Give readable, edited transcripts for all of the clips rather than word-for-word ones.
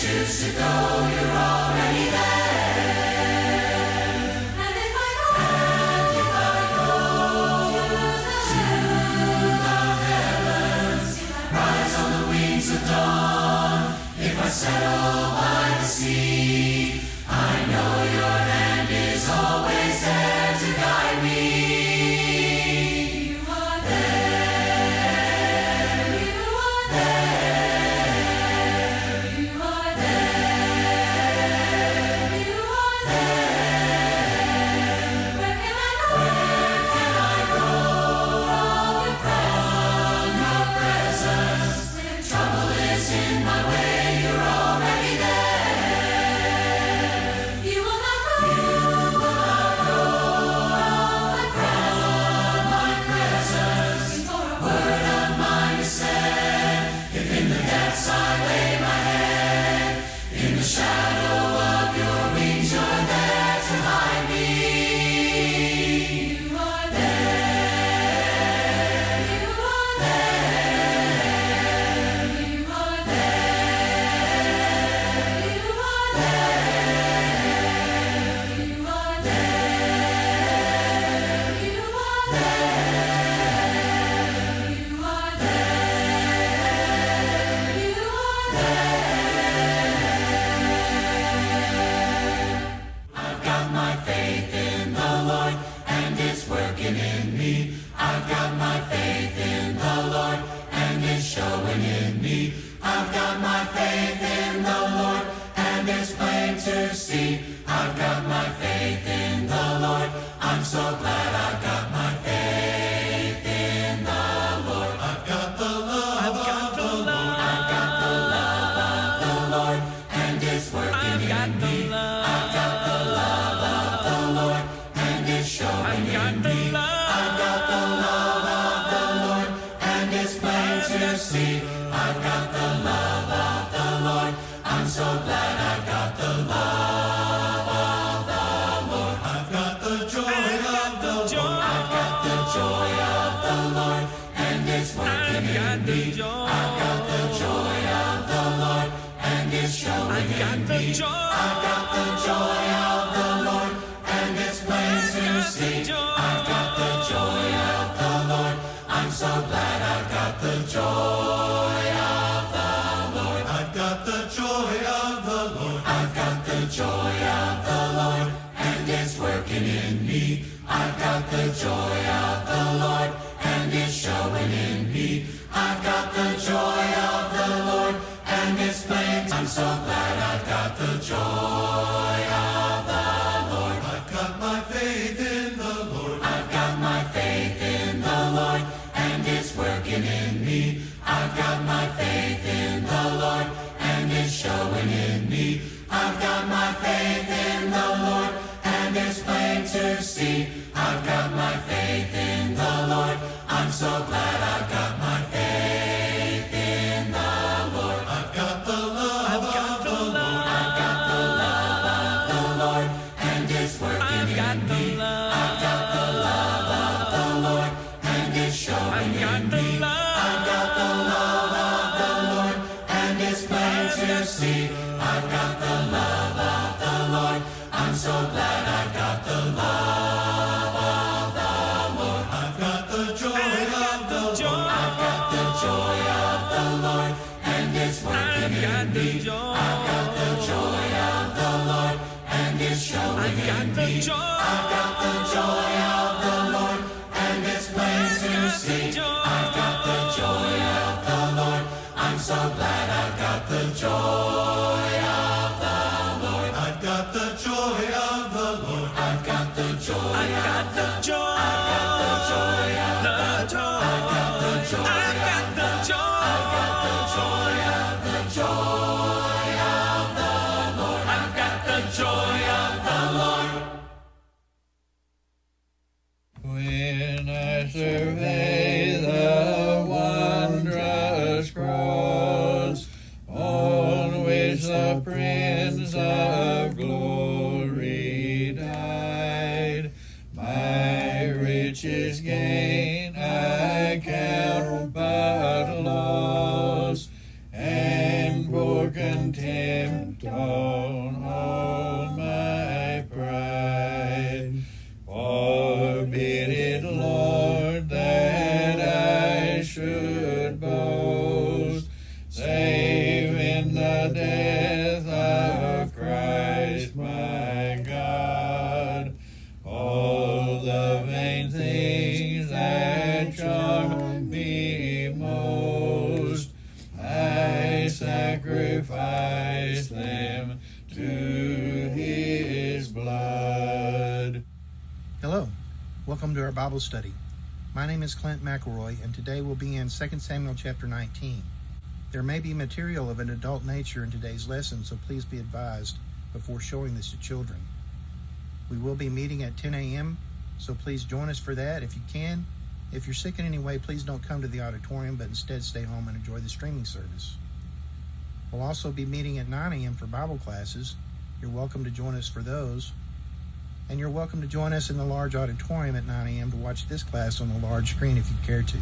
choose to go, you're already there. And if I go to the heavens, rise on the wings of dawn, if I settle by the sea, I know your hand is always there to guide me. You are there, you are there, you are there, you are there. Where can I go? Where can I go from your presence? Trouble is in my way, you're already there. You will not go. You will not go from my presence. Before a word of mine is said, if in the depths I lay my head, in the shadow of your wings you're there to hide me. You are there. You are there. You are there. You are there. You are there. You are there. You are there. You are there. I've got my faith in the Lord, and it's working in me. I've got my faith in the Lord, and it's showing in me. I've got my faith in the Lord, and it's plain to see. I've got my faith in the Lord. I'm so glad I've got my faith in the Lord. I've got the love of the Lord. I've got the love of the Lord, and it's working in me. I've got the love of the Lord, and it's showing in me. I've got the love of the Lord, and it's plain to see. I've got the love of the Lord. I'm so glad I've got the love of the Lord. I've got the joy of the Lord. I've got the joy of the Lord, and it's working in me. I've got the joy of the Lord, and it's showing in me. I've got the joy of the Lord, and it's plain to see. I've got the joy of the Lord. I'm so glad I've got the joy of the Lord. I've got the joy of the Lord. I've got the joy of the Lord, and it's working in me. I've got the joy of the Lord, and it's showing in me. I've got the joy of the Lord, and it's plain. I'm so glad I've got the joy of the Lord. I've got my faith in the Lord. I've got my faith in the Lord, and it's working in me. I've got my faith in the Lord, and it's showing in me. I've got my faith in the Lord, and it's plain to see. I've got my faith in the Lord. I'm so glad I've got my faith in the Lord. I've got the love of the Lord. I've got the love of the Lord, and it's working in me. I've got the love of the Lord, and it's showing in me. I've got the love of the Lord, and it's plain to see. I've got the love of the Lord. I'm so glad I've got the love of the Lord. I've got the joy of the Lord. I've got the joy of the Lord, and it's working in me. I've got the joy of the Lord, and it's showing in me. I've got the joy of the Lord, and it's plain to see. I've got the joy of the Lord. I'm so glad I've got the joy of the Lord. I've got the joy of the Lord. I've got the joy of the Lord. I've got the joy of the Lord. I've got the joy of the Lord. I've got the joy of the joy of the Lord. I've got the joy of the Lord. on thee most. I sacrifice them to his blood. Hello, welcome to our Bible study. My name is Clint McElroy, and today we'll be in 2 Samuel chapter 19. There may be material of an adult nature in today's lesson, so please be advised before showing this to children. We will be meeting at 10 a.m., so please join us for that if you can. If you're sick in any way, please don't come to the auditorium, but instead stay home and enjoy the streaming service. We'll also be meeting at 9 a.m. for Bible classes. You're welcome to join us for those. And you're welcome to join us in the large auditorium at 9 a.m. to watch this class on the large screen if you care to.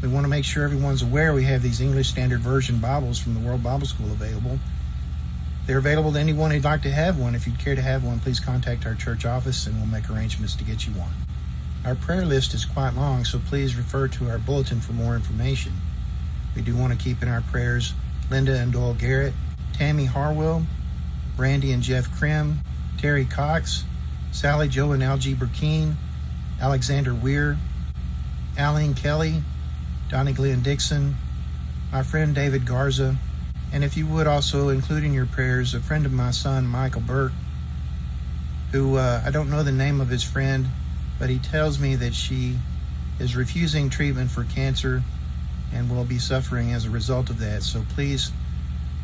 We want to make sure everyone's aware we have these English Standard Version Bibles from the World Bible School available. They're available to anyone who'd like to have one. If you'd care to have one, please contact our church office and we'll make arrangements to get you one. Our prayer list is quite long, so please refer to our bulletin for more information. We do want to keep in our prayers Linda and Doyle Garrett, Tammy Harwell, Brandy and Jeff Krim, Terry Cox, Sally Jo and Algie Burkeen, Alexander Weir, Aline Kelly, Donnie Glenn Dixon, my friend David Garza, and if you would also include in your prayers a friend of my son, Michael Burke, who I don't know the name of his friend, but he tells me that she is refusing treatment for cancer and will be suffering as a result of that. So please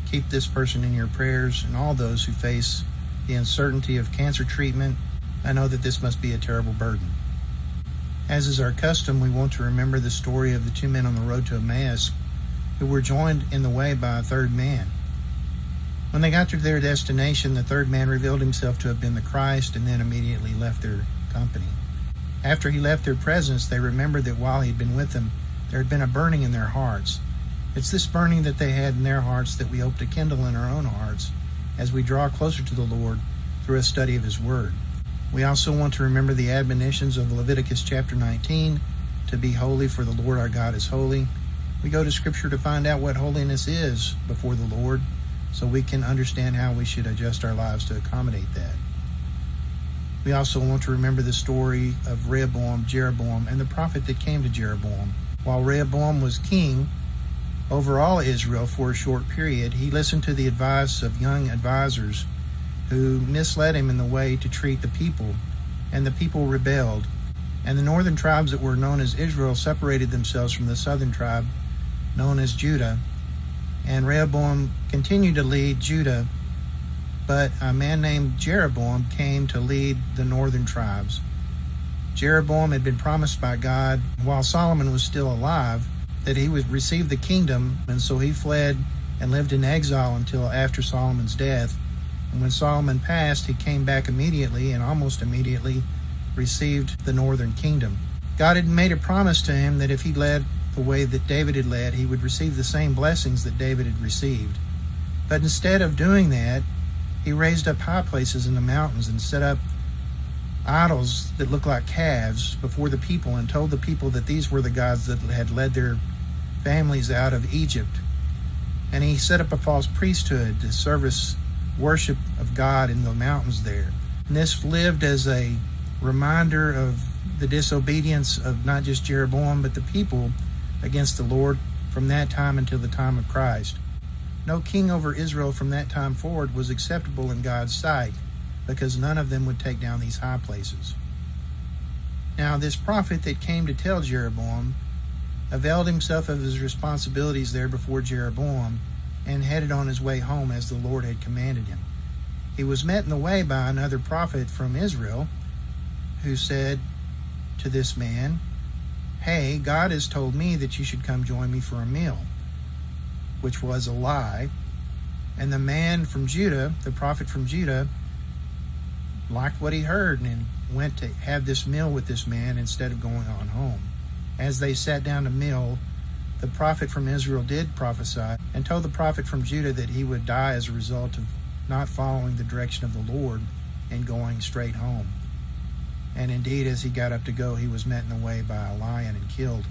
keep this person in your prayers and all those who face the uncertainty of cancer treatment. I know that this must be a terrible burden. As is our custom, we want to remember the story of the two men on the road to Emmaus who were joined in the way by a third man. When they got to their destination, the third man revealed himself to have been the Christ and then immediately left their company. After he left their presence, they remembered that while he'd been with them, there had been a burning in their hearts. It's this burning that they had in their hearts that we hope to kindle in our own hearts as we draw closer to the Lord through a study of his word. We also want to remember the admonitions of Leviticus chapter 19, to be holy for the Lord our God is holy. We go to Scripture to find out what holiness is before the Lord, so we can understand how we should adjust our lives to accommodate that. We also want to remember the story of Rehoboam, Jeroboam, and the prophet that came to Jeroboam. While Rehoboam was king over all Israel for a short period, he listened to the advice of young advisors who misled him in the way to treat the people, and the people rebelled. And the northern tribes that were known as Israel separated themselves from the southern tribe known as Judah. And Rehoboam continued to lead Judah, but a man named Jeroboam came to lead the northern tribes. Jeroboam had been promised by God while Solomon was still alive that he would receive the kingdom, and so he fled and lived in exile until after Solomon's death. And when Solomon passed, he came back immediately and almost immediately received the northern kingdom. God had made a promise to him that if he led the way that David had led, he would receive the same blessings that David had received. But instead of doing that, he raised up high places in the mountains and set up idols that looked like calves before the people and told the people that these were the gods that had led their families out of Egypt. And he set up a false priesthood to service worship of God in the mountains there. And this lived as a reminder of the disobedience of not just Jeroboam, but the people against the Lord from that time until the time of Christ. No king over Israel from that time forward was acceptable in God's sight, because none of them would take down these high places. Now, this prophet that came to tell Jeroboam availed himself of his responsibilities there before Jeroboam and headed on his way home as the Lord had commanded him. He was met in the way by another prophet from Israel who said to this man, "Hey, God has told me that you should come join me for a meal," which was a lie. And the man from Judah, the prophet from Judah, liked what he heard and went to have this meal with this man instead of going on home. As they sat down to meal, the prophet from Israel did prophesy and told the prophet from Judah that he would die as a result of not following the direction of the Lord and going straight home. And indeed, as he got up to go, he was met in the way by a lion and killed.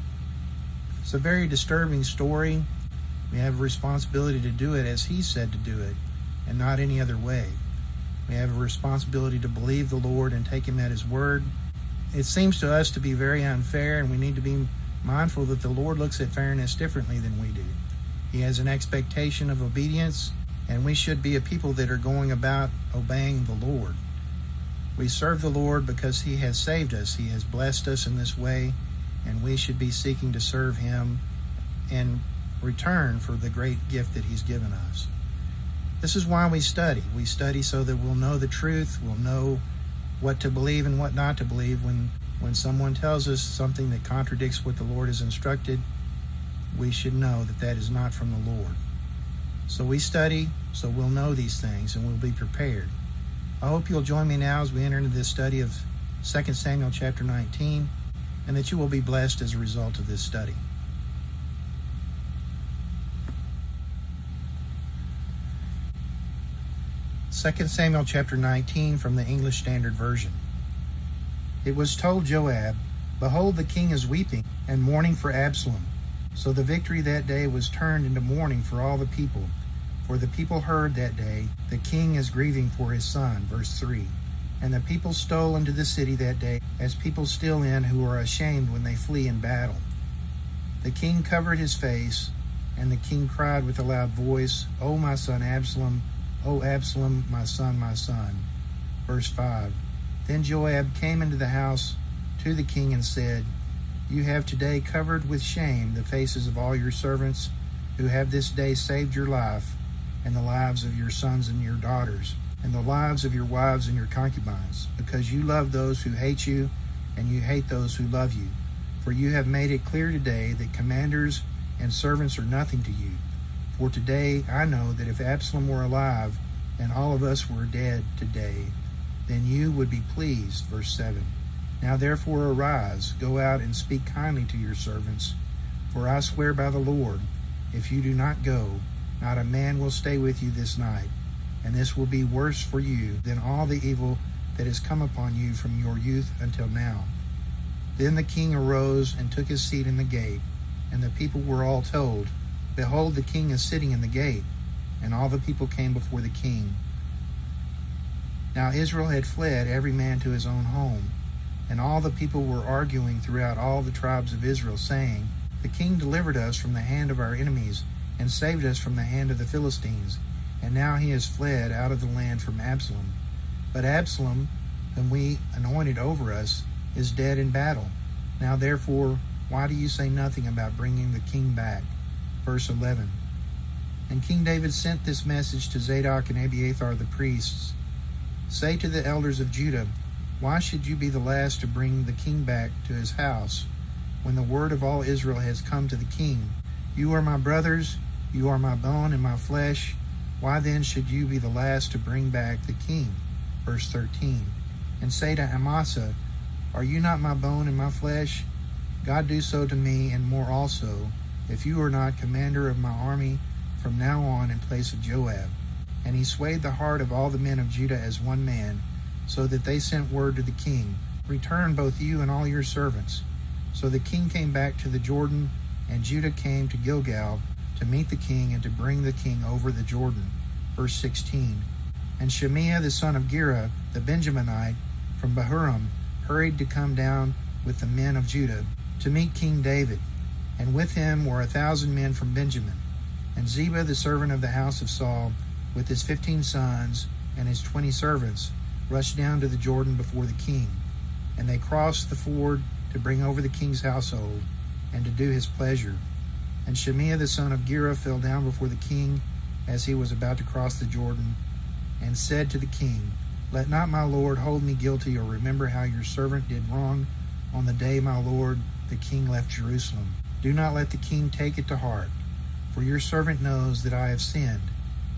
It's a very disturbing story. We have a responsibility to do it as he said to do it, and not any other way. We have a responsibility to believe the Lord and take him at his word, it seems to us to be very unfair, and we need to be mindful that the Lord looks at fairness differently than we do. He has an expectation of obedience, and we should be a people that are going about obeying the Lord. We serve the Lord because He has saved us. He has blessed us in this way, and we should be seeking to serve Him in return for the great gift that He's given us. This is why we study. We study so that we'll know the truth, we'll know what to believe and what not to believe. When someone tells us something that contradicts what the Lord has instructed, we should know that that is not from the Lord. So we study, so we'll know these things and we'll be prepared. I hope you'll join me now as we enter into this study of 2 Samuel chapter 19, and that you will be blessed as a result of this study. Second Samuel chapter 19 from the English Standard Version. It was told Joab, "Behold, the king is weeping and mourning for Absalom." So the victory that day was turned into mourning for all the people. For the people heard that day, "The king is grieving for his son." Verse 3. And the people stole into the city that day, as people steal in who are ashamed when they flee in battle. The king covered his face, and the king cried with a loud voice, "O my son Absalom, O Absalom, my son, my son." Verse 5. Then Joab came into the house to the king and said, "You have today covered with shame the faces of all your servants who have this day saved your life and the lives of your sons and your daughters, and the lives of your wives and your concubines, because you love those who hate you, and you hate those who love you. For you have made it clear today that commanders and servants are nothing to you. For today I know that if Absalom were alive, and all of us were dead today, then you would be pleased." Verse 7. Now therefore arise, go out and speak kindly to your servants, for I swear by the Lord, if you do not go, not a man will stay with you this night, and this will be worse for you than all the evil that has come upon you from your youth until now. Then the king arose and took his seat in the gate, and the people were all told, "Behold, the king is sitting in the gate." And all the people came before the king. Now Israel had fled, every man to his own home, and all the people were arguing throughout all the tribes of Israel, saying, "The king delivered us from the hand of our enemies, and saved us from the hand of the Philistines, and now he has fled out of the land from Absalom. But Absalom, whom we anointed over us, is dead in battle. Now therefore, why do you say nothing about bringing the king back?" Verse 11. And King David sent this message to Zadok and Abiathar the priests, "Say to the elders of Judah, why should you be the last to bring the king back to his house, when the word of all Israel has come to the king? You are my brothers, you are my bone and my flesh. Why then should you be the last to bring back the king?" Verse 13. And say to Amasa, "Are you not my bone and my flesh? God do so to me, and more also, if you are not commander of my army from now on in place of Joab." And he swayed the heart of all the men of Judah as one man, so that they sent word to the king, "Return both you and all your servants." So the king came back to the Jordan, and Judah came to Gilgal to meet the king and to bring the king over the Jordan. Verse 16. And Shemaiah the son of Gera, the Benjaminite, from Bahurim, hurried to come down with the men of Judah to meet King David, and with him were 1,000 men from Benjamin. And Ziba the servant of the house of Saul, with his 15 sons and his 20 servants, rushed down to the Jordan before the king. And they crossed the ford to bring over the king's household, and to do his pleasure. And Shemaiah the son of Gera fell down before the king as he was about to cross the Jordan, and said to the king, "Let not my lord hold me guilty, or remember how your servant did wrong on the day my lord the king left Jerusalem. Do not let the king take it to heart, for your servant knows that I have sinned.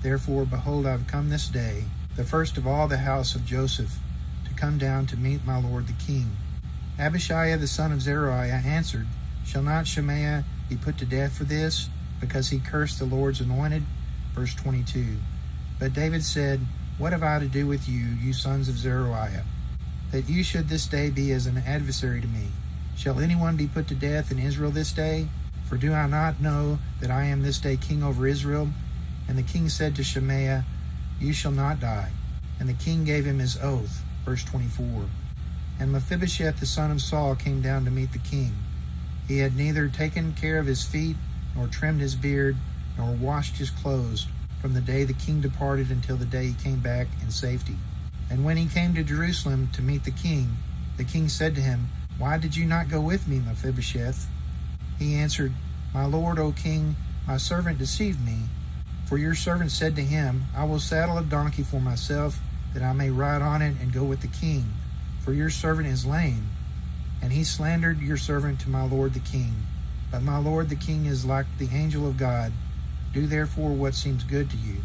Therefore, behold, I have come this day, the first of all the house of Joseph, to come down to meet my lord the king." Abishai the son of Zeruiah answered, "Shall not Shemaiah be put to death for this, because he cursed the Lord's anointed?" Verse 22. But David said, "What have I to do with you, you sons of Zeruiah, that you should this day be as an adversary to me? Shall anyone be put to death in Israel this day? For do I not know that I am this day king over Israel?" And the king said to Shemaiah, "You shall not die." And the king gave him his oath. Verse 24. And Mephibosheth the son of Saul came down to meet the king. He had neither taken care of his feet, nor trimmed his beard, nor washed his clothes, from the day the king departed until the day he came back in safety. And when he came to Jerusalem to meet the king said to him, Why did you not go with me, Mephibosheth? He answered, My lord, O king, my servant deceived me. For your servant said to him, I will saddle a donkey for myself, that I may ride on it and go with the king. For your servant is lame. And he slandered your servant to my lord the king. But my lord the king is like the angel of God. Do therefore what seems good to you.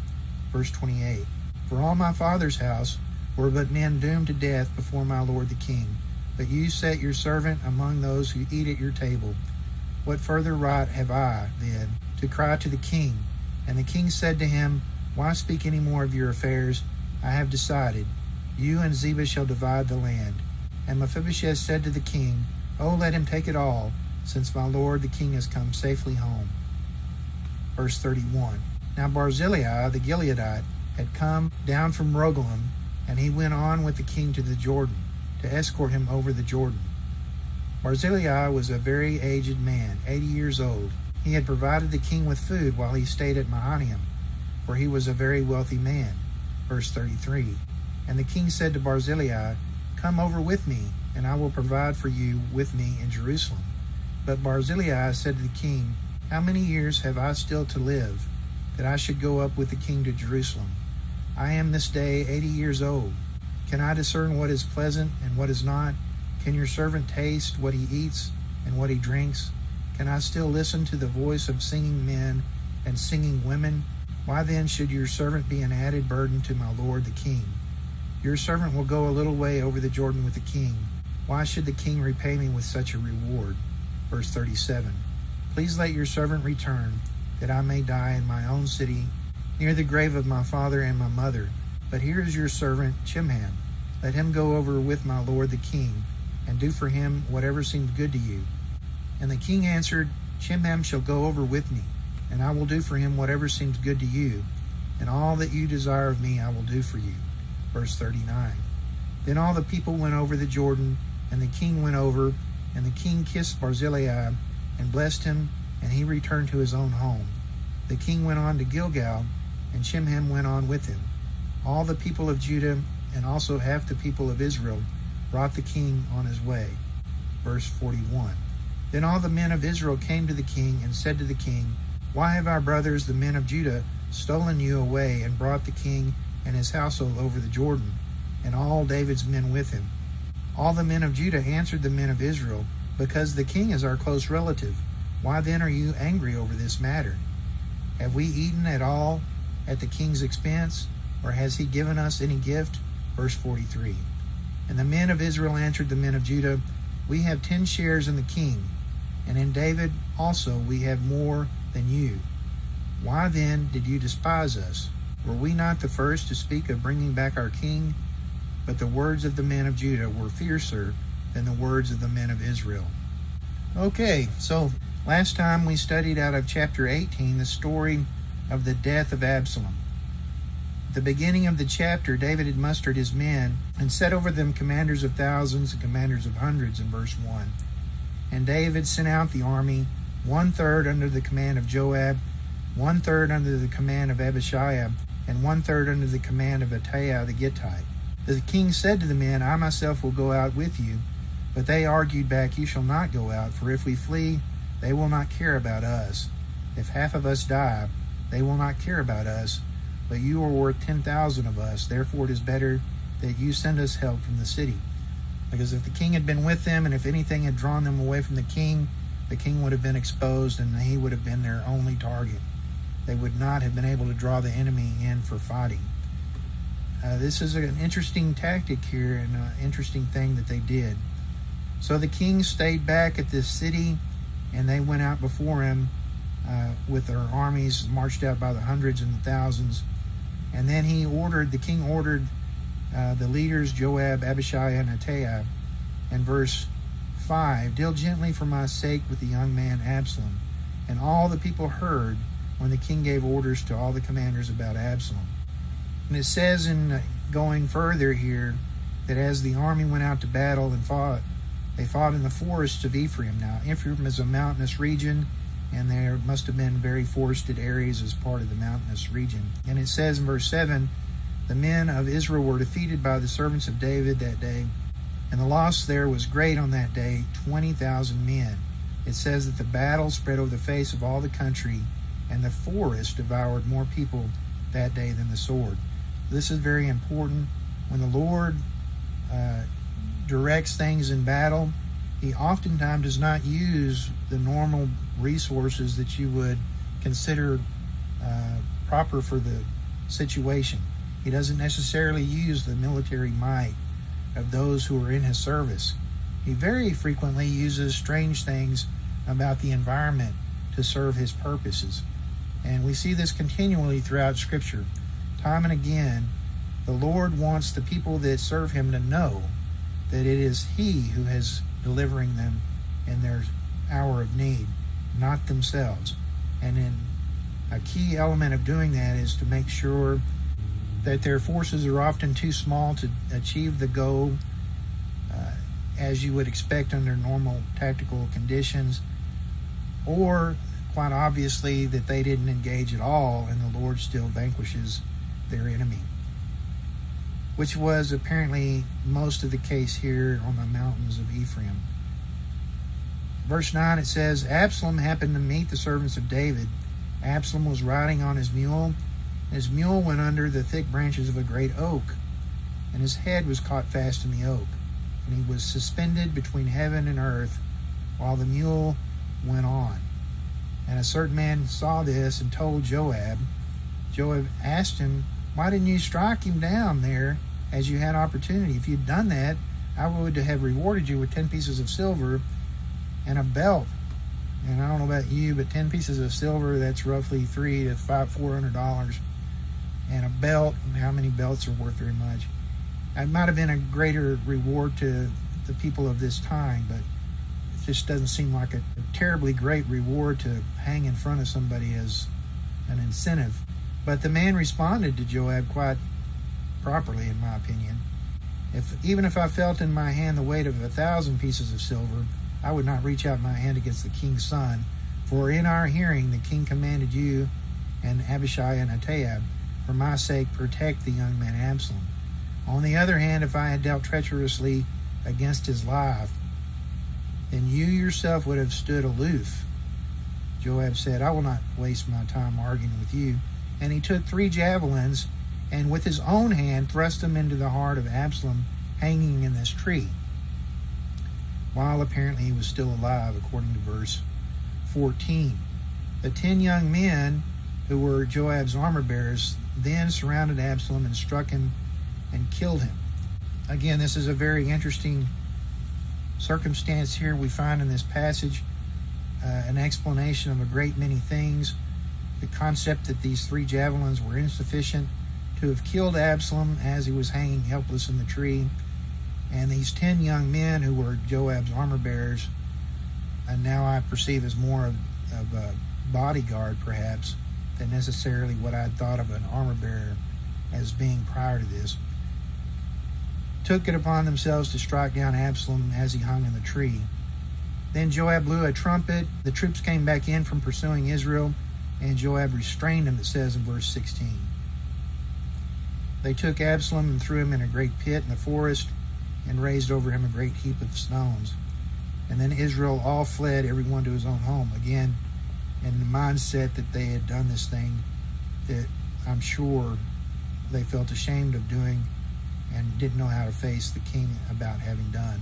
Verse 28. For all my father's house were but men doomed to death before my lord the king. But you set your servant among those who eat at your table. What further right have I, then, to cry to the king? And the king said to him, Why speak any more of your affairs? I have decided. You and Ziba shall divide the land. And Mephibosheth said to the king, Oh, let him take it all, since my lord the king has come safely home. Verse 31. Now Barzillai the Gileadite had come down from Rogelim, and he went on with the king to the Jordan, to escort him over the Jordan. Barzillai was a very aged man, 80 years old. He had provided the king with food while he stayed at Mahanaim, for he was a very wealthy man. Verse 33. And the king said to Barzillai, Come over with me, and I will provide for you with me in Jerusalem. But Barzillai said to the king, How many years have I still to live, that I should go up with the king to Jerusalem? I am this day 80 years old. Can I discern what is pleasant and what is not? Can your servant taste what he eats and what he drinks? Can I still listen to the voice of singing men and singing women? Why then should your servant be an added burden to my lord the king? Your servant will go a little way over the Jordan with the king. Why should the king repay me with such a reward? Verse 37. Please let your servant return, that I may die in my own city, near the grave of my father and my mother. But here is your servant Chimham. Let him go over with my lord the king, and do for him whatever seems good to you. And the king answered, Chimham shall go over with me, and I will do for him whatever seems good to you, and all that you desire of me I will do for you. Verse 39. Then all the people went over the Jordan, and the king went over, and the king kissed Barzillai and blessed him, and he returned to his own home. The king went on to Gilgal, and Chimham went on with him. All the people of Judah, and also half the people of Israel, brought the king on his way. Verse 41. Then all the men of Israel came to the king and said to the king, Why have our brothers, the men of Judah, stolen you away and brought the king and his household over the Jordan, and all David's men with him? All the men of Judah answered the men of Israel, Because the king is our close relative. Why then are you angry over this matter? Have we eaten at all at the king's expense, or has he given us any gift? Verse 43. And the men of Israel answered the men of Judah, We have 10 shares in the king, and in David also we have more than you. Why then did you despise us? Were we not the first to speak of bringing back our king? But the words of the men of Judah were fiercer than the words of the men of Israel. Okay, so last time we studied out of chapter 18 the story of the death of Absalom. At the beginning of the chapter, David had mustered his men and set over them commanders of thousands and commanders of hundreds in verse 1. And David sent out the army, 1/3 under the command of Joab, 1/3 under the command of Abishai, and 1/3 under the command of Ittai the Gittite. The king said to the men, I myself will go out with you. But they argued back, You shall not go out, for if we flee, they will not care about us. If half of us die, they will not care about us. But you are worth 10,000 of us. Therefore it is better that you send us help from the city. Because if the king had been with them, and if anything had drawn them away from the king would have been exposed, and he would have been their only target. They would not have been able to draw the enemy in for fighting. This is an interesting tactic here, and an interesting thing that they did. So the king stayed back at this city, and they went out before him with their armies, marched out by the hundreds and the thousands. And then the king ordered the leaders, Joab, Abishai, and Ittai, in verse 5, Deal gently for my sake with the young man Absalom. And all the people heard when the king gave orders to all the commanders about Absalom. And it says in going further here that as the army went out to battle and fought, they fought in the forests of Ephraim. Now, Ephraim is a mountainous region, and there must have been very forested areas as part of the mountainous region. And it says in verse 7, the men of Israel were defeated by the servants of David that day, and the loss there was great on that day, 20,000 men. It says that the battle spread over the face of all the country, and the forest devoured more people that day than the sword. This is very important. When the Lord directs things in battle, he oftentimes does not use the normal resources that you would consider proper for the situation. He doesn't necessarily use the military might of those who are in his service. He very frequently uses strange things about the environment to serve his purposes. And we see this continually throughout Scripture. Time and again, the Lord wants the people that serve him to know that it is he who is delivering them in their hour of need, not themselves. And then a key element of doing that is to make sure that their forces are often too small to achieve the goal as you would expect under normal tactical conditions, or quite obviously that they didn't engage at all and the Lord still vanquishes their enemy, which was apparently most of the case here on the mountains of Ephraim. Verse 9, it says, Absalom happened to meet the servants of David. Absalom was riding on his mule. His mule went under the thick branches of a great oak, and his head was caught fast in the oak, and he was suspended between heaven and earth while the mule went on. And a certain man saw this and told Joab. Joab asked him, why didn't you strike him down there as you had opportunity? If you'd done that, I would have rewarded you with 10 pieces of silver and a belt. And I don't know about you, but 10 pieces of silver, that's roughly $400. And a belt, how many belts are worth very much? It might have been a greater reward to the people of this time, but it just doesn't seem like a terribly great reward to hang in front of somebody as an incentive. But the man responded to Joab quite properly, in my opinion. Even if I felt in my hand the weight of 1,000 pieces of silver, I would not reach out my hand against the king's son. For in our hearing the king commanded you and Abishai and Attab, for my sake protect the young man Absalom. On the other hand, if I had dealt treacherously against his life, then you yourself would have stood aloof. Joab said, I will not waste my time arguing with you. And he took 3 javelins, and with his own hand thrust them into the heart of Absalom, hanging in this tree, while apparently he was still alive, according to verse 14. The 10 young men who were Joab's armor bearers then surrounded Absalom and struck him and killed him. Again, this is a very interesting circumstance here. We find in this passage an explanation of a great many things. The concept that these 3 javelins were insufficient to have killed Absalom as he was hanging helpless in the tree. And these 10 young men who were Joab's armor bearers, and now I perceive as more of a bodyguard perhaps than necessarily what I'd thought of an armor bearer as being prior to this, took it upon themselves to strike down Absalom as he hung in the tree. Then Joab blew a trumpet. The troops came back in from pursuing Israel, and Joab restrained them, it says in verse 16. They took Absalom and threw him in a great pit in the forest and raised over him a great heap of stones. And then Israel all fled, everyone to his own home. Again, in the mindset that they had done this thing that I'm sure they felt ashamed of doing and didn't know how to face the king about having done.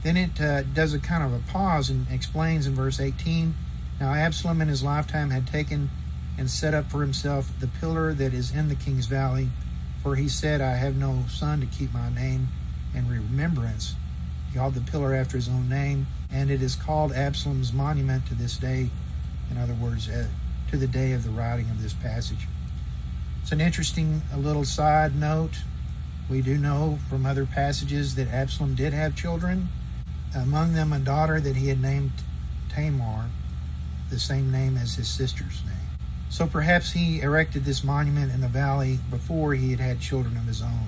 Then it does a kind of a pause and explains in verse 18, Now Absalom in his lifetime had taken and set up for himself the pillar that is in the king's valley, for he said, I have no son to keep my name in remembrance. He called the pillar after his own name, and it is called Absalom's monument to this day. In other words, to the day of the writing of this passage. It's an interesting little side note. We do know from other passages that Absalom did have children, among them a daughter that he had named Tamar, the same name as his sister's name. So perhaps he erected this monument in the valley before he had had children of his own.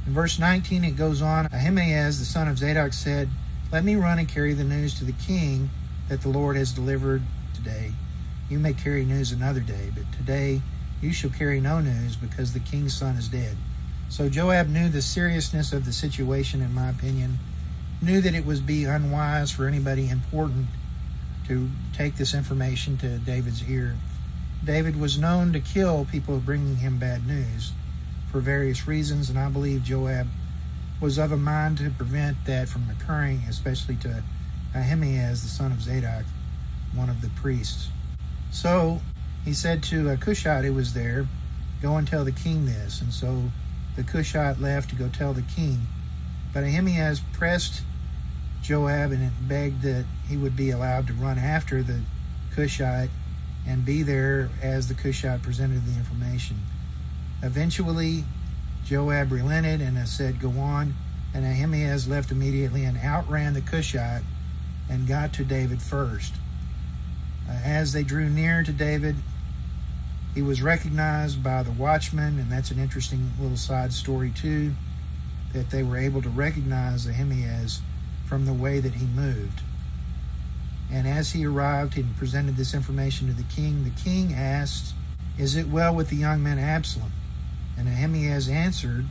In verse 19 it goes on, Ahimaaz the son of Zadok said, "Let me run and carry the news to the king that the Lord has delivered today. You may carry news another day, but today you shall carry no news, because the king's son is dead." So Joab knew the seriousness of the situation, in my opinion, knew that it would be unwise for anybody important to take this information to David's ear. David was known to kill people bringing him bad news for various reasons, and I believe Joab was of a mind to prevent that from occurring, especially to Ahimaaz, the son of Zadok, one of the priests. So he said to a Cushite who was there, "Go and tell the king this." And so the Cushite left to go tell the king. But Ahimaaz pressed Joab and begged that he would be allowed to run after the Cushite and be there as the Cushite presented the information. Eventually, Joab relented and said, "Go on." And Ahimaaz left immediately and outran the Cushite and got to David first. As they drew near to David, he was recognized by the watchman, and that's an interesting little side story too, that they were able to recognize Ahimaaz from the way that he moved. And as he arrived and presented this information to the king asked, "Is it well with the young man Absalom?" And Ahimaaz answered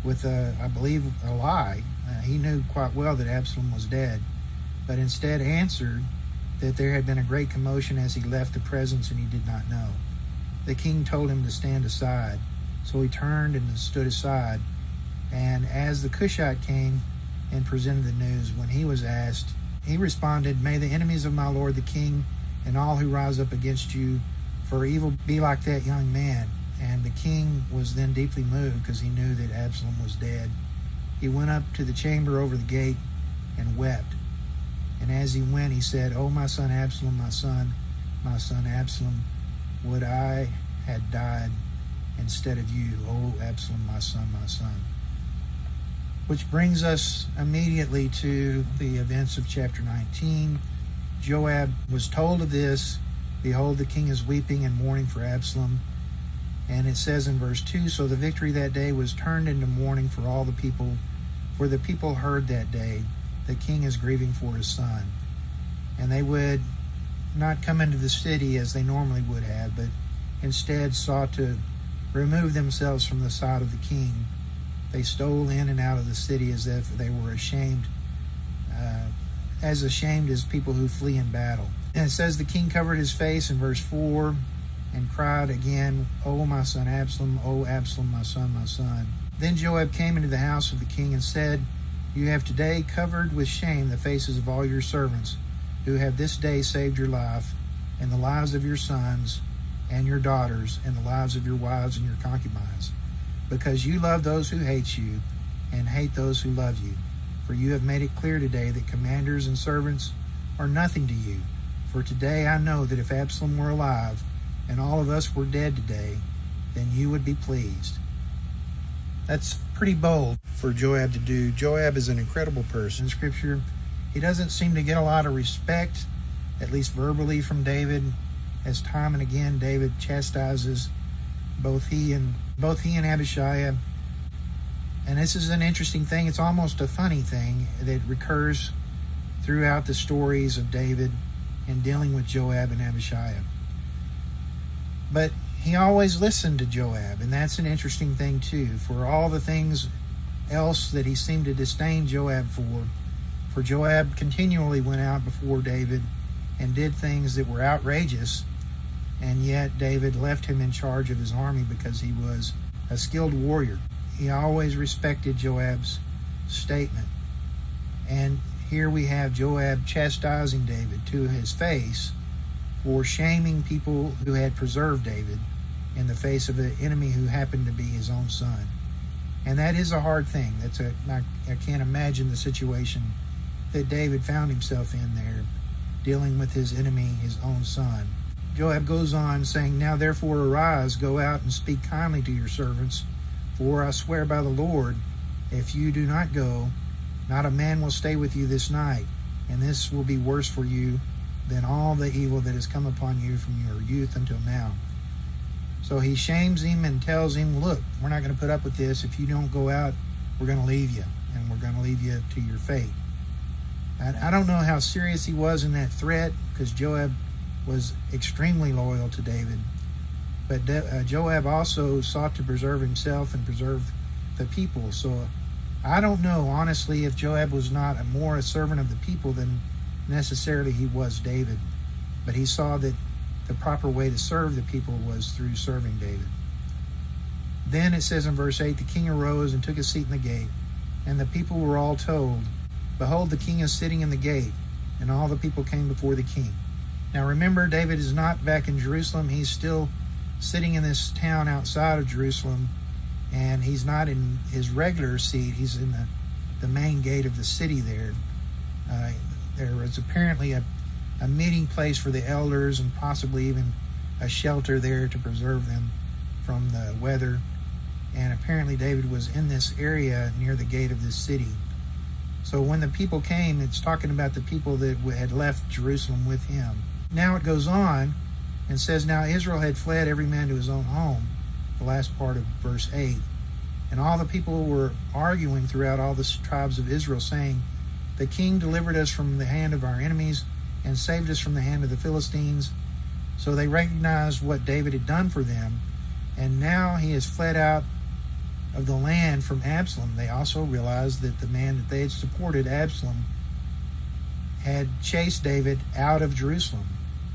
with, I believe, a lie. He knew quite well that Absalom was dead, but instead answered that there had been a great commotion as he left the presence and he did not know. The king told him to stand aside, so he turned and stood aside. And as the Cushite came and presented the news, when he was asked, he responded, "May the enemies of my lord the king and all who rise up against you for evil be like that young man." And the king was then deeply moved because he knew that Absalom was dead. He went up to the chamber over the gate and wept. And as he went, he said, "Oh, my son Absalom, my son Absalom, would I had died instead of you. Oh, Absalom, my son, my son." Which brings us immediately to the events of chapter 19. Joab was told of this. "Behold, the king is weeping and mourning for Absalom." And it says in verse 2, "So the victory that day was turned into mourning for all the people, for the people heard that day, the king is grieving for his son." And they would not come into the city as they normally would have, but instead sought to remove themselves from the sight of the king. They stole in and out of the city as if they were ashamed as people who flee in battle. And it says the king covered his face in verse 4 and cried again, "Oh, my son Absalom, oh, Absalom, my son, my son." Then Joab came into the house of the king and said, "You have today covered with shame the faces of all your servants, who have this day saved your life, and the lives of your sons and your daughters, and the lives of your wives and your concubines, because you love those who hate you, and hate those who love you. For you have made it clear today that commanders and servants are nothing to you. For today I know that if Absalom were alive, and all of us were dead today, then you would be pleased." That's pretty bold for Joab to do. Joab is an incredible person. In Scripture, he doesn't seem to get a lot of respect, at least verbally, from David, as time and again David chastises both he and Abishai. And this is an interesting thing. It's almost a funny thing that recurs throughout the stories of David in dealing with Joab and Abishai. But he always listened to Joab, and that's an interesting thing too. For all the things else that he seemed to disdain Joab for Joab continually went out before David and did things that were outrageous, and yet David left him in charge of his army because he was a skilled warrior. He always respected Joab's statement. And here we have Joab chastising David to his face for shaming people who had preserved David in the face of an enemy who happened to be his own son. And that is a hard thing. I can't imagine the situation that David found himself in there, dealing with his enemy, his own son. Joab goes on saying, "Now therefore arise, go out and speak kindly to your servants, for I swear by the Lord, if you do not go, not a man will stay with you this night, and this will be worse for you than all the evil that has come upon you from your youth until now." So he shames him and tells him, "Look, we're not going to put up with this. If you don't go out we're going to leave you, and we're going to leave you to your fate. I don't know how serious he was in that threat, because Joab was extremely loyal to David. But Joab also sought to preserve himself and preserve the people. So I don't know, honestly, if Joab was not more a servant of the people than necessarily he was David. But he saw that the proper way to serve the people was through serving David. Then it says in verse 8, the king arose and took a seat in the gate, and the people were all told, behold, the king is sitting in the gate. And all the people came before the king. Now remember, David is not back in Jerusalem. He's still sitting in this town outside of Jerusalem, and he's not in his regular seat. He's in the main gate of the city there. There was apparently a meeting place for the elders, and possibly even a shelter there to preserve them from the weather. And apparently David was in this area near the gate of this city. So when the people came, it's talking about the people that had left Jerusalem with him. Now it goes on and says, now Israel had fled every man to his own home, the last part of verse 8. And all the people were arguing throughout all the tribes of Israel, saying, the king delivered us from the hand of our enemies and saved us from the hand of the Philistines. So they recognized what David had done for them, and now he has fled out of the land from Absalom. They also realized that the man that they had supported, Absalom, had chased David out of Jerusalem.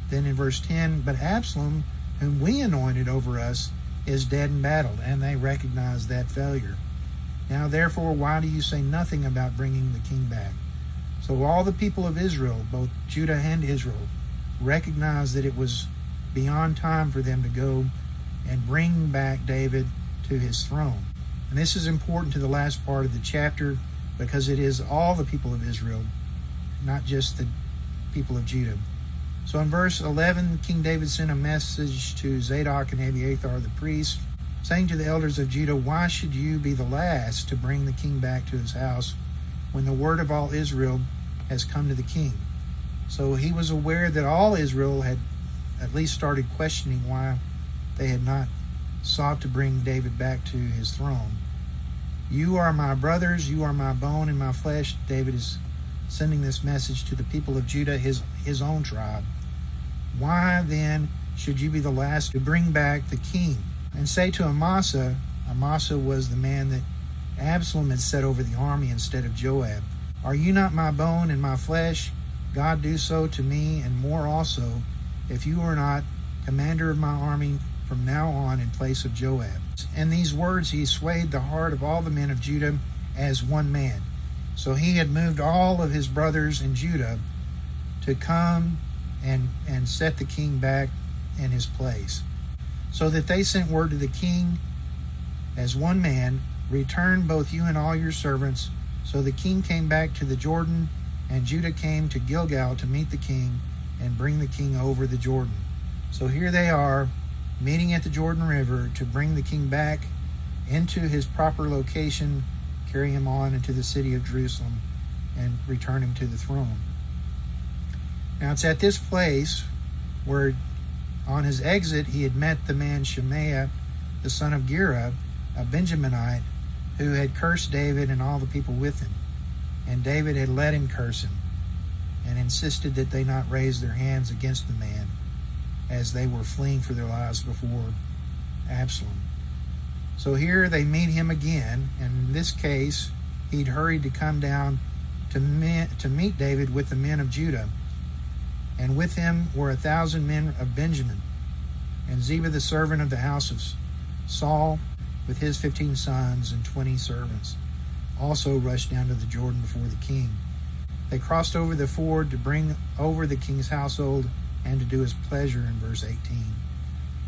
Then in verse 10, but Absalom, whom we anointed over us, is dead in battle, and they recognized that failure. Now therefore, why do you say nothing about bringing the king back? So all the people of Israel, both Judah and Israel, recognized that it was beyond time for them to go and bring back David to his throne. And this is important to the last part of the chapter, because it is all the people of Israel, not just the people of Judah. So in verse 11, King David sent a message to Zadok and Abiathar the priests, saying to the elders of Judah, why should you be the last to bring the king back to his house when the word of all Israel has come to the king? So he was aware that all Israel had at least started questioning why they had not sought to bring David back to his throne. You are my brothers, you are my bone and my flesh. David is sending this message to the people of Judah, his own tribe. Why then should you be the last to bring back the king? And say to Amasa was the man that Absalom had set over the army instead of Joab, are you not my bone and my flesh? God do so to me, and more also, if you are not commander of my army from now on in place of Joab. And these words he swayed the heart of all the men of Judah as one man. So he had moved all of his brothers in Judah to come and set the king back in his place. So that they sent word to the king as one man, return both you and all your servants. So the king came back to the Jordan, and Judah came to Gilgal to meet the king and bring the king over the Jordan. So here they are, meeting at the Jordan River to bring the king back into his proper location, carry him on into the city of Jerusalem, and return him to the throne. Now it's at this place where on his exit he had met the man Shimei, the son of Gera, a Benjaminite, who had cursed David and all the people with him. And David had let him curse him and insisted that they not raise their hands against the man as they were fleeing for their lives before Absalom. So here they meet him again, and in this case he'd hurried to come down to meet David with the men of Judah, and with him were 1,000 men of Benjamin, and Ziba the servant of the house of Saul with his 15 sons and 20 servants also rushed down to the Jordan before the king. They crossed over the ford to bring over the king's household and to do his pleasure in verse 18.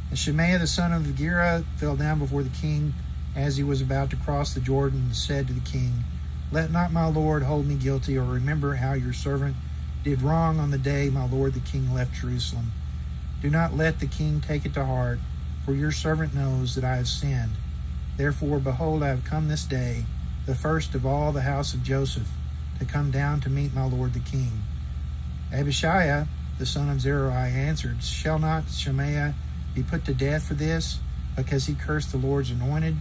And Shimei the son of Gera fell down before the king as he was about to cross the Jordan, and said to the king, let not my lord hold me guilty, or remember how your servant did wrong on the day my lord the king left Jerusalem. Do not let the king take it to heart, for your servant knows that I have sinned. Therefore, behold, I have come this day, the first of all the house of Joseph, to come down to meet my lord the king. Abishai, the son of Zeruiah, answered, shall not Shimei be put to death for this, because he cursed the Lord's anointed?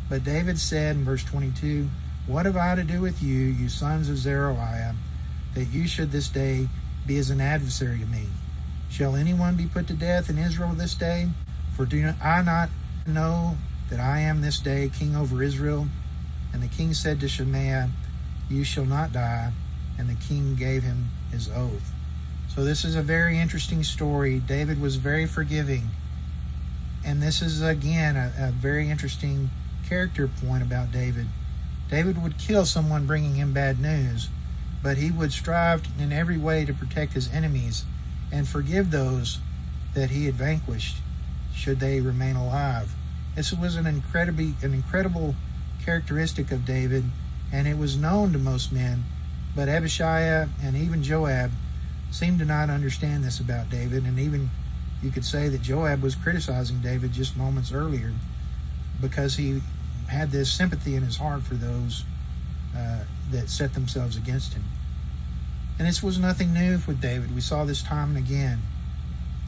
But David said in verse 22, What have I to do with you, you sons of Zeruiah, that you should this day be as an adversary to me? Shall anyone be put to death in Israel this day? For do I not know that I am this day king over Israel? And the king said to Shemaiah, you shall not die. And the king gave him his oath. So this is a very interesting story. David was very forgiving. And this is, again, a very interesting character point about David. David would kill someone bringing him bad news, but he would strive in every way to protect his enemies and forgive those that he had vanquished, should they remain alive. This was an incredible characteristic of David, and it was known to most men, but Abishai and even Joab seemed to not understand this about David, and even you could say that Joab was criticizing David just moments earlier because he had this sympathy in his heart for those that set themselves against him. And this was nothing new with David. We saw this time and again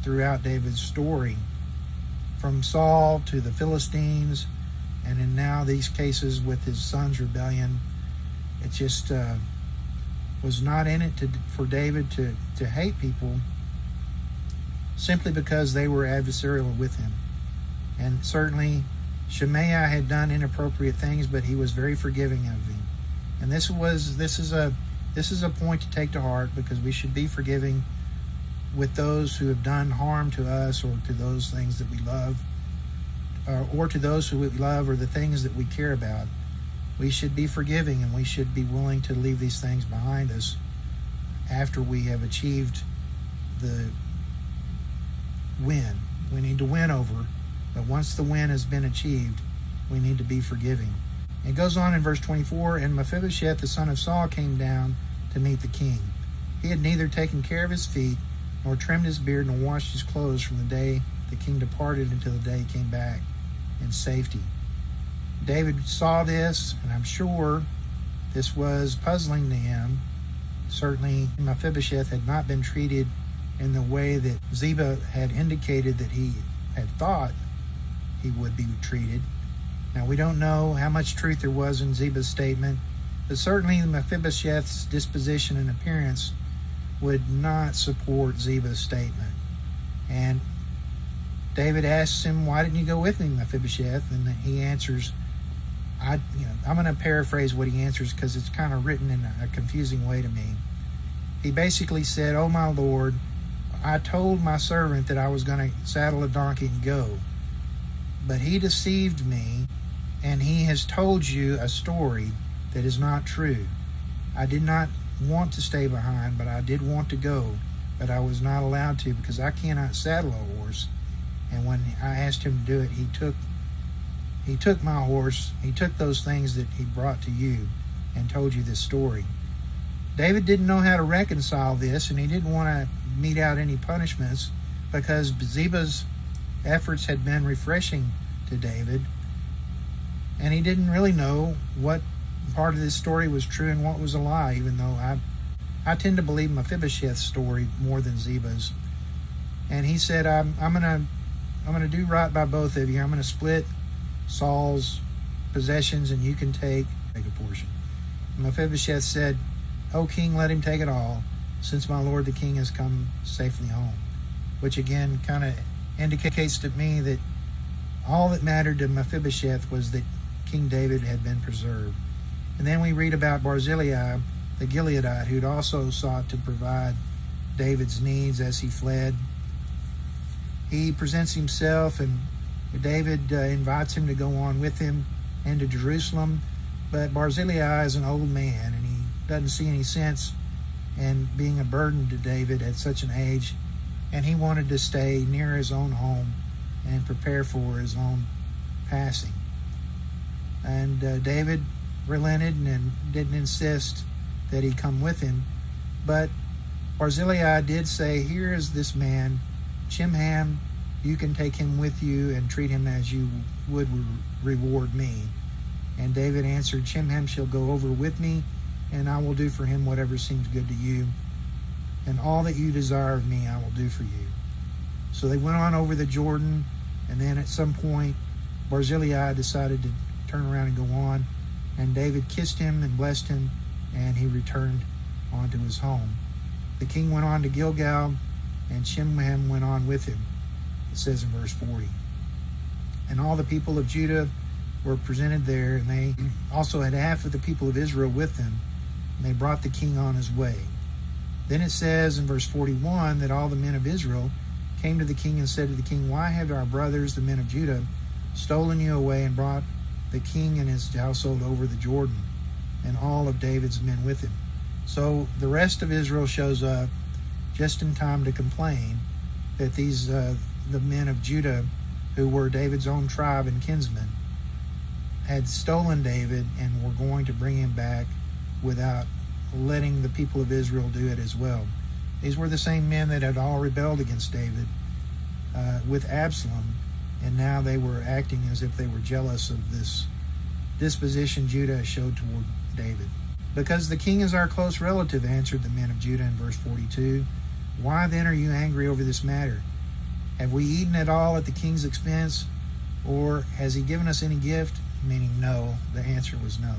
throughout David's story, from Saul to the Philistines, and in now these cases with his son's rebellion. It just was not in it for David to hate people simply because they were adversarial with him. And certainly Shemaiah had done inappropriate things, but he was very forgiving of him. And this is a point to take to heart, because we should be forgiving with those who have done harm to us, or to those things that we love, or to those who we love, or the things that we care about. We should be forgiving, and we should be willing to leave these things behind us after we have achieved the win. We need to win over, but once the win has been achieved, we need to be forgiving. It goes on in verse 24, and Mephibosheth, the son of Saul, came down to meet the king. He had neither taken care of his feet, nor trimmed his beard, nor washed his clothes from the day the king departed until the day he came back in safety. David saw this, and I'm sure this was puzzling to him. Certainly Mephibosheth had not been treated in the way that Ziba had indicated that he had thought he would be treated. Now, we don't know how much truth there was in Ziba's statement, but certainly Mephibosheth's disposition and appearance would not support Ziba's statement. And David asks him, why didn't you go with me, Mephibosheth? And he answers, I'm going to paraphrase what he answers because it's kind of written in a confusing way to me. He basically said, oh my Lord, I told my servant that I was going to saddle a donkey and go, but he deceived me, and he has told you a story that is not true. I did not want to stay behind, but I did want to go, but I was not allowed to because I cannot saddle a horse. And when I asked him to do it, he took my horse, he took those things that he brought to you and told you this story. David didn't know how to reconcile this, and he didn't want to mete out any punishments because Ziba's efforts had been refreshing to David, and he didn't really know what part of this story was true and what was a lie, even though I tend to believe Mephibosheth's story more than Ziba's. And he said, I'm gonna do right by both of you. I'm gonna split Saul's possessions, and you can take a portion. Mephibosheth said, O king, let him take it all, since my lord the king has come safely home. Which again kind of indicates to me that all that mattered to Mephibosheth was that King David had been preserved. And then we read about Barzillai, the Gileadite, who'd also sought to provide David's needs as he fled. He presents himself, and David invites him to go on with him into Jerusalem. But Barzillai is an old man, and he doesn't see any sense in being a burden to David at such an age, and he wanted to stay near his own home and prepare for his own passing. And David relented and didn't insist that he come with him, but Barzillai did say, here is this man, Chimham, you can take him with you and treat him as you would reward me. And David answered, Chimham shall go over with me, and I will do for him whatever seems good to you, and all that you desire of me I will do for you. So they went on over the Jordan, and then at some point Barzillai decided to turn around and go on, And David kissed him and blessed him, and he returned on to his home. The king went on to Gilgal, and Shimham went on with him, it says in verse 40. And all the people of Judah were presented there, and they also had half of the people of Israel with them, and they brought the king on his way. Then it says in verse 41 that all the men of Israel came to the king and said to the king, "Why have our brothers, the men of Judah, stolen you away and brought the king and his household over the Jordan, and all of David's men with him?" So the rest of Israel shows up just in time to complain that these the men of Judah, who were David's own tribe and kinsmen, had stolen David and were going to bring him back without letting the people of Israel do it as well. These were the same men that had all rebelled against David with Absalom, and now they were acting as if they were jealous of this disposition Judah showed toward David. "Because the king is our close relative," answered the men of Judah in verse 42. "Why then are you angry over this matter? Have we eaten at all at the king's expense, or has he given us any gift?" Meaning no. The answer was no.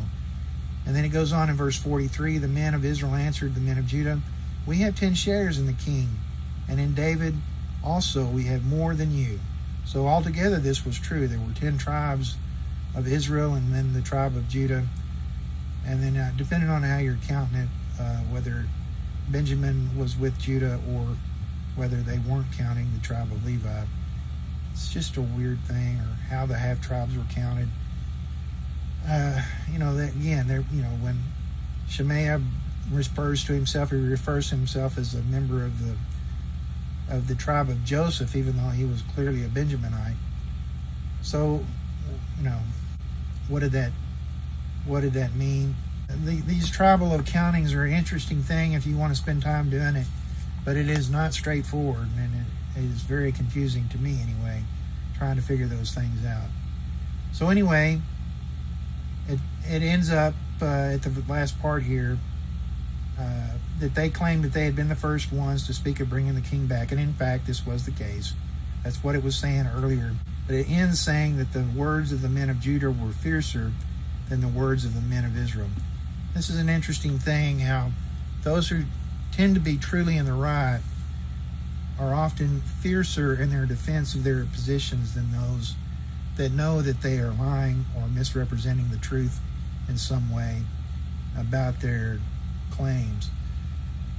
And then it goes on in verse 43, "The men of Israel answered the men of Judah, 'We have 10 shares in the king, and in David also we have more than you.'" So altogether this was true. There were 10 tribes of Israel and then the tribe of Judah. And then depending on how you're counting it, whether Benjamin was with Judah or whether they weren't counting the tribe of Levi. It's just a weird thing, or how the half tribes were counted. When Shemaiah refers to himself, he refers to himself as a member of the tribe of Joseph, even though he was clearly a Benjaminite. So, what did that mean? These tribal accountings are an interesting thing if you want to spend time doing it, but it is not straightforward, and it is very confusing to me anyway, trying to figure those things out. So anyway, it ends up at the last part here that they claimed that they had been the first ones to speak of bringing the king back, and in fact this was the case. That's what it was saying earlier. But it ends saying that the words of the men of Judah were fiercer than the words of the men of Israel. This is an interesting thing, how those who tend to be truly in the right are often fiercer in their defense of their positions than those that know that they are lying or misrepresenting the truth in some way about their claims.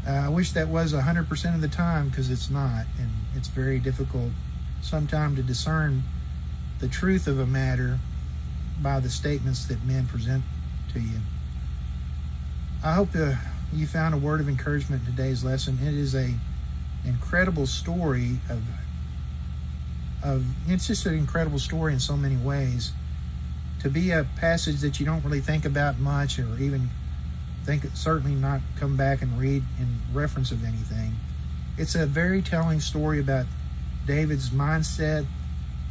I wish that was 100% of the time, because it's not, and it's very difficult sometimes to discern the truth of a matter by the statements that men present to you. I hope you found a word of encouragement in today's lesson. It is a incredible story it's just an incredible story in so many ways. To be a passage that you don't really think about much, or even certainly not come back and read in reference of anything. It's a very telling story about David's mindset,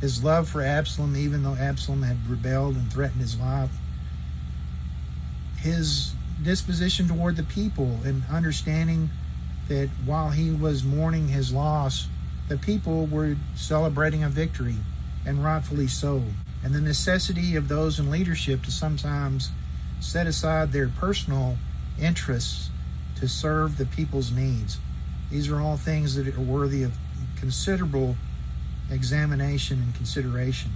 his love for Absalom, even though Absalom had rebelled and threatened his life, his disposition toward the people, and understanding that while he was mourning his loss, the people were celebrating a victory, and rightfully so. And the necessity of those in leadership to sometimes set aside their personal interests to serve the people's needs. These are all things that are worthy of considerable examination and consideration.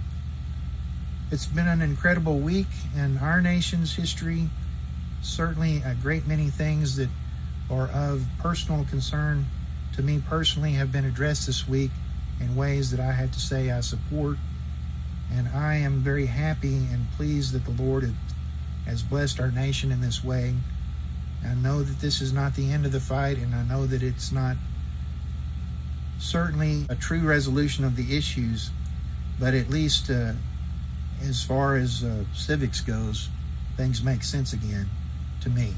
It's been an incredible week in our nation's history. Certainly a great many things that are of personal concern to me personally have been addressed this week in ways that I have to say I support. And I am very happy and pleased that the Lord has blessed our nation in this way. I know that this is not the end of the fight, and I know that it's not certainly a true resolution of the issues, but at least as far as civics goes, things make sense again to me.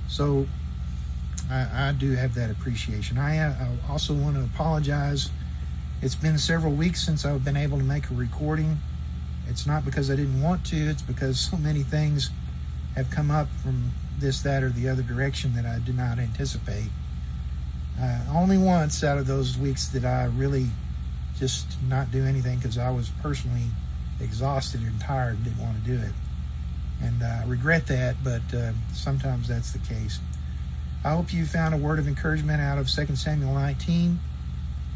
So I do have that appreciation. I also want to apologize. It's been several weeks since I've been able to make a recording. It's not because I didn't want to, it's because so many things have come up from this, that, or the other direction that I did not anticipate. Only once out of those weeks did I really just not do anything because I was personally exhausted and tired and didn't want to do it. And I regret that, but sometimes that's the case. I hope you found a word of encouragement out of 2 Samuel 19,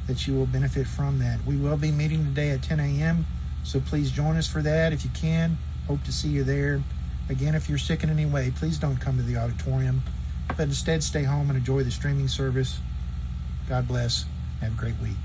that you will benefit from that. We will be meeting today at 10 a.m., so please join us for that if you can. Hope to see you there. Again, if you're sick in any way, please don't come to the auditorium, but instead stay home and enjoy the streaming service. God bless. Have a great week.